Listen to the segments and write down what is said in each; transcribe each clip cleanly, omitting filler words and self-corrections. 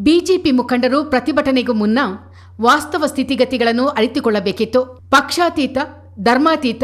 BJP ಮುಖಂಡರು ಪ್ರತಿಭಟನೆಗೂ ಮುನ್ನ ವಾಸ್ತವ ಸ್ಥಿತಿಗತಿಗಳನ್ನು ಅರಿತುಕೊಳ್ಳಬೇಕಿತ್ತು. ಪಕ್ಷಾತೀತ, ಧರ್ಮಾತೀತ,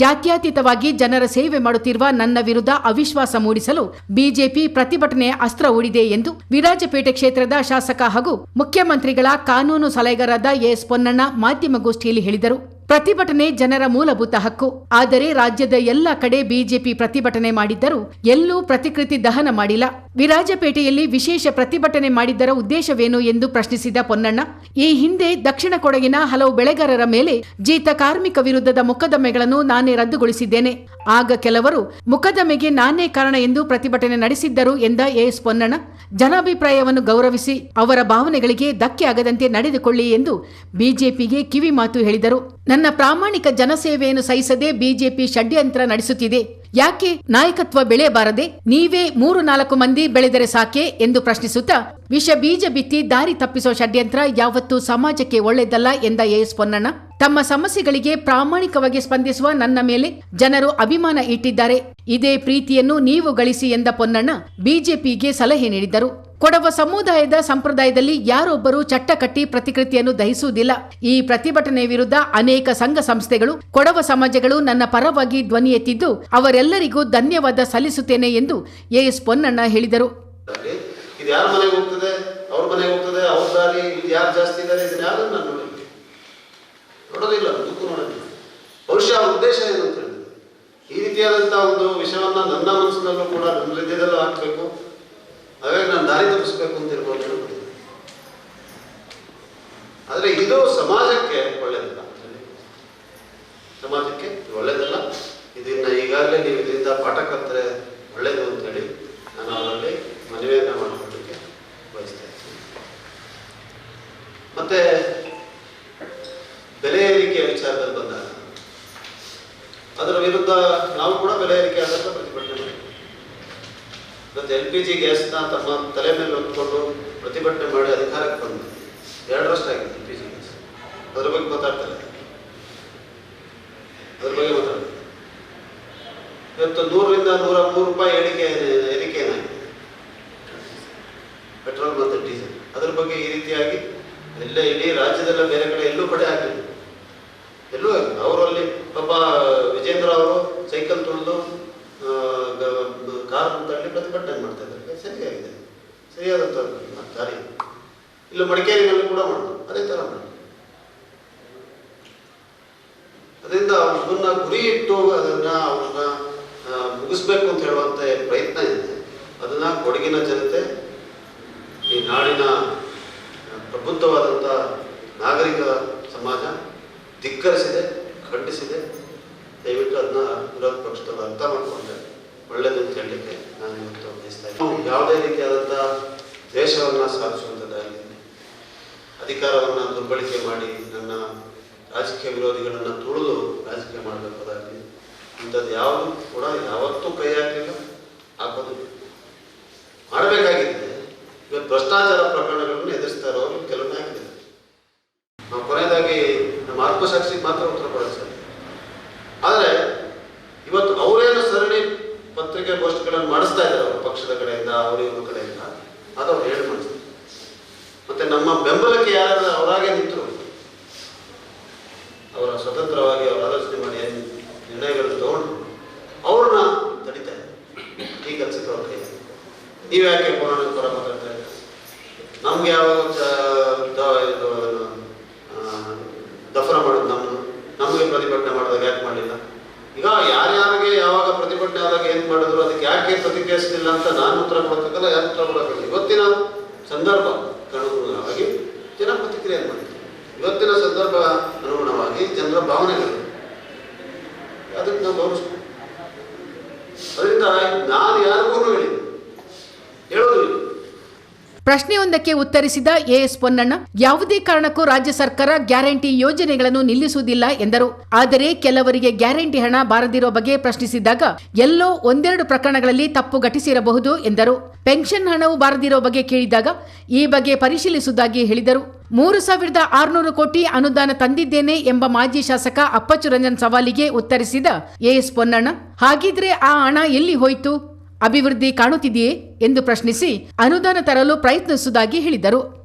ಜಾತ್ಯತೀತವಾಗಿ ಜನರ ಸೇವೆ ಮಾಡುತ್ತಿರುವ ನನ್ನ ವಿರುದ್ಧ ಅವಿಶ್ವಾಸ ಮೂಡಿಸಲು ಬಿಜೆಪಿ ಪ್ರತಿಭಟನೆಯ ಅಸ್ತ್ರ ಹೂಡಿದೆ ಎಂದು ವಿರಾಜಪೇಟೆ ಕ್ಷೇತ್ರದ ಶಾಸಕ ಹಾಗೂ ಮುಖ್ಯಮಂತ್ರಿಗಳ ಕಾನೂನು ಸಲಹೆಗಾರರಾದ ಎಸ್ ಪೊನ್ನಣ್ಣ ಮಾಧ್ಯಮಗೋಷ್ಠಿಯಲ್ಲಿ ಹೇಳಿದರು. ಪ್ರತಿಭಟನೆ ಜನರ ಮೂಲಭೂತ ಹಕ್ಕು. ಆದರೆ ರಾಜ್ಯದ ಎಲ್ಲ ಕಡೆ ಬಿಜೆಪಿ ಪ್ರತಿಭಟನೆ ಮಾಡಿದ್ದರೂ ಎಲ್ಲೂ ಪ್ರತಿಕೃತಿ ದಹನ ಮಾಡಿಲ್ಲ. ವಿರಾಜಪೇಟೆಯಲ್ಲಿ ವಿಶೇಷ ಪ್ರತಿಭಟನೆ ಮಾಡಿದ್ದರ ಉದ್ದೇಶವೇನು ಎಂದು ಪ್ರಶ್ನಿಸಿದ ಪೊನ್ನಣ್ಣ, ಈ ಹಿಂದೆ ದಕ್ಷಿಣ ಕೊಡಗಿನ ಹಲವು ಬೆಳೆಗಾರರ ಮೇಲೆ ಜೀತ ಕಾರ್ಮಿಕ ವಿರುದ್ಧದ ಮೊಕದ್ದಮೆಗಳನ್ನು ನಾನೇ ರದ್ದುಗೊಳಿಸಿದ್ದೇನೆ. ಆಗ ಕೆಲವರು ಮೊಕದ್ದಮೆಗೆ ನಾನೇ ಕಾರಣ ಎಂದು ಪ್ರತಿಭಟನೆ ನಡೆಸಿದ್ದರು ಎಂದ ಎಸ್ ಪೊನ್ನಣ್ಣ, ಜನಾಭಿಪ್ರಾಯವನ್ನು ಗೌರವಿಸಿ ಅವರ ಭಾವನೆಗಳಿಗೆ ಧಕ್ಕೆ ಆಗದಂತೆ ನಡೆದುಕೊಳ್ಳಿ ಎಂದು ಬಿಜೆಪಿಗೆ ಕಿವಿ ಮಾತು ಹೇಳಿದರು. ನನ್ನ ಪ್ರಾಮಾಣಿಕ ಜನಸೇವೆಯನ್ನು ಸಹಿಸದೆ ಬಿಜೆಪಿ ಷಡ್ಯಂತ್ರ ನಡೆಸುತ್ತಿದೆ. ಯಾಕೆ ನಾಯಕತ್ವ ಬೆಳೆಯಬಾರದೆ? ನೀವೇ 3-4 ಮಂದಿ ಬೆಳೆದರೆ ಸಾಕೆ ಎಂದು ಪ್ರಶ್ನಿಸುತ್ತಾ, ವಿಷ ಬೀಜ ಬಿತ್ತಿ ದಾರಿ ತಪ್ಪಿಸುವ ಷಡ್ಯಂತ್ರ ಯಾವತ್ತೂ ಸಮಾಜಕ್ಕೆ ಒಳ್ಳೆಯದಲ್ಲ ಎಂದ ಎಸ್ ಪೊನ್ನಣ್ಣ, ತಮ್ಮ ಸಮಸ್ಯೆಗಳಿಗೆ ಪ್ರಾಮಾಣಿಕವಾಗಿ ಸ್ಪಂದಿಸುವ ನನ್ನ ಮೇಲೆ ಜನರು ಅಭಿಮಾನ ಇಟ್ಟಿದ್ದಾರೆ. ಇದೇ ಪ್ರೀತಿಯನ್ನು ನೀವು ಗಳಿಸಿ ಎಂದ ಪೊನ್ನಣ್ಣ ಬಿಜೆಪಿಗೆ ಸಲಹೆ ನೀಡಿದರು. ಕೊಡವ ಸಮುದಾಯದ ಸಂಪ್ರದಾಯದಲ್ಲಿ ಯಾರೊಬ್ಬರೂ ಚಟ್ಟ ಕಟ್ಟಿ ಪ್ರತಿಕೃತಿಯನ್ನು ದಹಿಸುವುದಿಲ್ಲ. ಈ ಪ್ರತಿಭಟನೆ ವಿರುದ್ಧ ಅನೇಕ ಸಂಘ ಸಂಸ್ಥೆಗಳು, ಕೊಡವ ಸಮಾಜಗಳು ನನ್ನ ಪರವಾಗಿ ಧ್ವನಿ ಎತ್ತಿದ್ದು ಅವರೆಲ್ಲರಿಗೂ ಧನ್ಯವಾದ ಸಲ್ಲಿಸುತ್ತೇನೆ ಎಂದು ಎಸ್ ಪೊನ್ನಣ್ಣ ಹೇಳಿದರು. ಈ ರೀತಿಯಾದಂತಹ ಒಂದು ವಿಷಯವನ್ನ ನನ್ನ ಮನಸ್ಸಿನಲ್ಲೂ ಕೂಡ ನನ್ನ ಹೃದಯದಲ್ಲೂ ಹಾಕಬೇಕು, ಹಾಗಾಗಿ ನಾನು ದಾರಿ ತಪ್ಪಿಸಬೇಕು ಅಂತ ಇರ್ಬೋದು. ಆದರೆ ಇದು ಸಮಾಜಕ್ಕೆ ಒಳ್ಳೆಯದಲ್ಲ, ಸಮಾಜಕ್ಕೆ ಒಳ್ಳೆಯದಲ್ಲ. ಇದನ್ನ ಈಗಾಗಲೇ ನೀವು ಇದರಿಂದ ಪಾಠ ಕಲಿತರೆ ಒಳ್ಳೆಯದು ಅಂತ ಹೇಳಿ ನಾನು ಅವರಲ್ಲಿ ಮನವಿಯನ್ನ ಮಾಡಿಕೊಳ್ಳಲಿಕ್ಕೆ ಬಯಸ್ತಾ ಇದ್ದೀನಿ. ಮತ್ತೆ ಬೆಲೆ ಏರಿಕೆಯ ವಿಚಾರದಲ್ಲಿ ಬಂದಾಗ ಅದರ ವಿರುದ್ಧ ನಾವು ಕೂಡ ಬೆಲೆ ಏರಿಕೆ ಆದಾಗ ಪ್ರತಿಭಟನೆ ಮಾಡಿದ್ವಿ. ಇವತ್ತು LPG ಗ್ಯಾಸ್ನ ತಮ್ಮ ತಲೆ ಮೇಲೆ ಹೊತ್ಕೊಂಡು ಪ್ರತಿಭಟನೆ ಮಾಡಿ ಅಧಿಕಾರಕ್ಕೆ ಬಂದು 2 LPG ಗ್ಯಾಸ್. ಅದ್ರ ಬಗ್ಗೆ ಮಾತಾಡ್ತಾರೆ, ಅದ್ರ ಬಗ್ಗೆ ಮಾತಾಡ್ತಾರೆ. ಇವತ್ತು 100ರಿಂದ 103 ರೂಪಾಯಿ ಏರಿಕೆ ಏನಾಗಿದೆ ಪೆಟ್ರೋಲ್ ಮತ್ತು ಡೀಸೆಲ್. ಅದ್ರ ಬಗ್ಗೆ ಈ ರೀತಿಯಾಗಿ ಎಲ್ಲ ಇಡೀ ರಾಜ್ಯದಲ್ಲ ಬೇರೆ ಕಡೆ ಎಲ್ಲೂ ಕಡೆ ಆಗಲಿಲ್ಲ, ಎಲ್ಲೂ ಆಗಿಲ್ಲ. ಅವರಲ್ಲಿ ಪಾಪ ವಿಜೇಂದ್ರ ಅವರು ಸೈಕಲ್ ತುಳಿದು ಕಾರ್ ತಳ್ಳಿ ಪ್ರತಿಭಟನೆ ಮಾಡ್ತಾ ಇದ್ದಾರೆ. ಸರಿಯಾಗಿದೆ, ಸರಿಯಾದಂಥ ದಾರಿ. ಇಲ್ಲ ಮಡಿಕೇರಿನಲ್ಲಿ ಕೂಡ ಮಾಡೋದು ಅದೇ ಥರ ಮಾಡಿ. ಅದರಿಂದ ಅದನ್ನ ಗುರಿ ಇಟ್ಟು ಅವ್ರನ್ನ ಮುಗಿಸ್ಬೇಕು ಅಂತ ಹೇಳುವಂತ ಪ್ರಯತ್ನ ಇದೆ. ಅದನ್ನ ಕೊಡಗಿನ ಜನತೆ, ಈ ನಾಡಿನ ಪ್ರಬುದ್ಧವಾದಂಥ ನಾಗರಿಕ ಸಮಾಜ ಧಿಕ್ಕರಿಸಿದೆ, ಖಂಡಿಸಿದೆ. ದಯವಿಟ್ಟು ಅದನ್ನ ವಿರೋಧ ಪಕ್ಷದವರು ಅರ್ಥ ಮಾಡಿಕೊಂಡ್ರೆ ಒಳ್ಳೆಯದು ಅಂತ ಹೇಳಲಿಕ್ಕೆ ನಾನು ಇವತ್ತು ಬಯಸ್ತಾ ಇದ್ದೀನಿ. ಯಾವುದೇ ರೀತಿಯಾದಂಥ ದೇಶವನ್ನು ಸಾಧಿಸುವಂಥದ್ದಾಗಲಿ, ಅಧಿಕಾರವನ್ನು ದುರ್ಬಳಕೆ ಮಾಡಿ ನನ್ನ ರಾಜಕೀಯ ವಿರೋಧಿಗಳನ್ನು ತುಳಿದು ರಾಜಕೀಯ ಮಾಡಬೇಕಾದಾಗಲಿ ಇಂಥದ್ದು ಯಾವುದು ಕೂಡ ಯಾವತ್ತೂ ಕೈ ಹಾಕಲಿಲ್ಲ, ಹಾಕೋದು ಮಾಡಬೇಕಾಗಿದೆ. ಇವತ್ತು ಭ್ರಷ್ಟಾಚಾರ ಪ್ರಕರಣಗಳನ್ನು ಎದುರಿಸ್ತಾ ಇರೋರು ಕೆಲವು ನಾಯಕರಿದ್ದಾರೆ. ನಾವು ಕೊನೆಯದಾಗಿ ನಮ್ಮ ಆತ್ಮಸಾಕ್ಷಿಗೆ ಮಾತ್ರ ಉತ್ತರ ಕೊಡೋದು ಸರಿ. ಆದರೆ ಇವತ್ತು ಅವರೇನು ಸರಣಿ ಪತ್ರಿಕೆ ಗೋಷ್ಠಿಗಳನ್ನು ಮಾಡಿಸ್ತಾ ಇದ್ದಾರೆ ಅವರ ಪಕ್ಷದ ಕಡೆಯಿಂದ, ಅವರಿವ್ರ ಕಡೆಯಿಂದ, ಅದು ಅವ್ರು ಹೇಳಿ ಮಾಡಿಸ್ತಾರೆ. ಮತ್ತೆ ನಮ್ಮ ಬೆಂಬಲಕ್ಕೆ ಯಾರು ಅವರಾಗೆ ನಿಂತರು, ಅವರ ಸ್ವತಂತ್ರವಾಗಿ ಅವರ ಆಲೋಚನೆ ಮಾಡಿ ಏನು ನಿರ್ಣಯಗಳನ್ನು ತಗೊಂಡು ಅವ್ರನ್ನ ತಡಿತಾ ಇದ್ದಾರೆ. ಈ ಕೆಲಸಕ್ಕೆ ಅವ್ರ ಕೈ ನೀವು ಯಾಕೆ ಪುರಾಣದ ಪರ ಮಾತಾಡ್ತಾ ಇದ್ದಾರೆ? ನಮ್ಗೆ ಯಾವಾಗ ದಫನ ಮಾಡೋದು ನಮಗೆ ಪ್ರತಿಭಟನೆ ಮಾಡಿದಾಗ ಯಾಕೆ ಮಾಡಲಿಲ್ಲ? ಈಗ ಯಾರ್ಯಾರಿಗೆ ಯಾವಾಗ ಪ್ರತಿಭಟನೆ ಆದಾಗ ಏನ್ ಮಾಡಿದ್ರು, ಅದಕ್ಕೆ ಯಾಕೆ ಪ್ರತಿಕ್ರಿಯಿಸಲಿಲ್ಲ ಅಂತ ನಾನು ಉತ್ತರ ಕೊಡಬೇಕಲ್ಲ, ಯಾರು ಉತ್ತರ ಕೊಡಬೇಕಲ್ಲ. ಇವತ್ತಿನ ಸಂದರ್ಭ ಅನುಗುಣವಾಗಿ ಜನ ಪ್ರತಿಕ್ರಿಯೆ ಮಾಡಿದ್ರು. ಇವತ್ತಿನ ಸಂದರ್ಭ ಅನುಗುಣವಾಗಿ ಜನರ ಭಾವನೆಗಳು ಅದಕ್ಕೆ ನಾವು ಗೌರವಿಸ್ತೀವಿ. ಅದರಿಂದ ನಾನು ಯಾರಿಗೂ ಹೇಳೋದಿಲ್ಲ. ಪ್ರಶ್ನೆಯೊಂದಕ್ಕೆ ಉತ್ತರಿಸಿದ ಎಸ್ ಪೊನ್ನಣ್ಣ, ಯಾವುದೇ ಕಾರಣಕ್ಕೂ ರಾಜ್ಯ ಸರ್ಕಾರ ಗ್ಯಾರಂಟಿ ಯೋಜನೆಗಳನ್ನು ನಿಲ್ಲಿಸುವುದಿಲ್ಲ ಎಂದರು. ಆದರೆ ಕೆಲವರಿಗೆ ಗ್ಯಾರಂಟಿ ಹಣ ಬಾರದಿರೋ ಬಗ್ಗೆ ಪ್ರಶ್ನಿಸಿದಾಗ ಎಲ್ಲೋ 1-2 ಪ್ರಕರಣಗಳಲ್ಲಿ ತಪ್ಪು ಘಟಿಸಿರಬಹುದು ಎಂದರು. ಪೆನ್ಷನ್ ಹಣವು ಬಾರದಿರೋ ಬಗ್ಗೆ ಕೇಳಿದಾಗ ಈ ಬಗ್ಗೆ ಪರಿಶೀಲಿಸುವುದಾಗಿ ಹೇಳಿದರು. 3,600 ಕೋಟಿ ಅನುದಾನ ತಂದಿದ್ದೇನೆ ಎಂಬ ಮಾಜಿ ಶಾಸಕ ಅಪ್ಪಚ್ಚು ರಂಜನ್ ಸವಾಲಿಗೆ ಉತ್ತರಿಸಿದ ಎಸ್ ಪೊನ್ನಣ್ಣ, ಹಾಗಿದ್ರೆ ಆ ಹಣ ಎಲ್ಲಿ ಹೋಯಿತು? ಅಭಿವೃದ್ಧಿ ಕಾಣುತ್ತಿದೆಯೇ ಎಂದು ಪ್ರಶ್ನಿಸಿ ಅನುದಾನ ತರಲು ಪ್ರಯತ್ನಿಸುವುದಾಗಿ ಹೇಳಿದರು.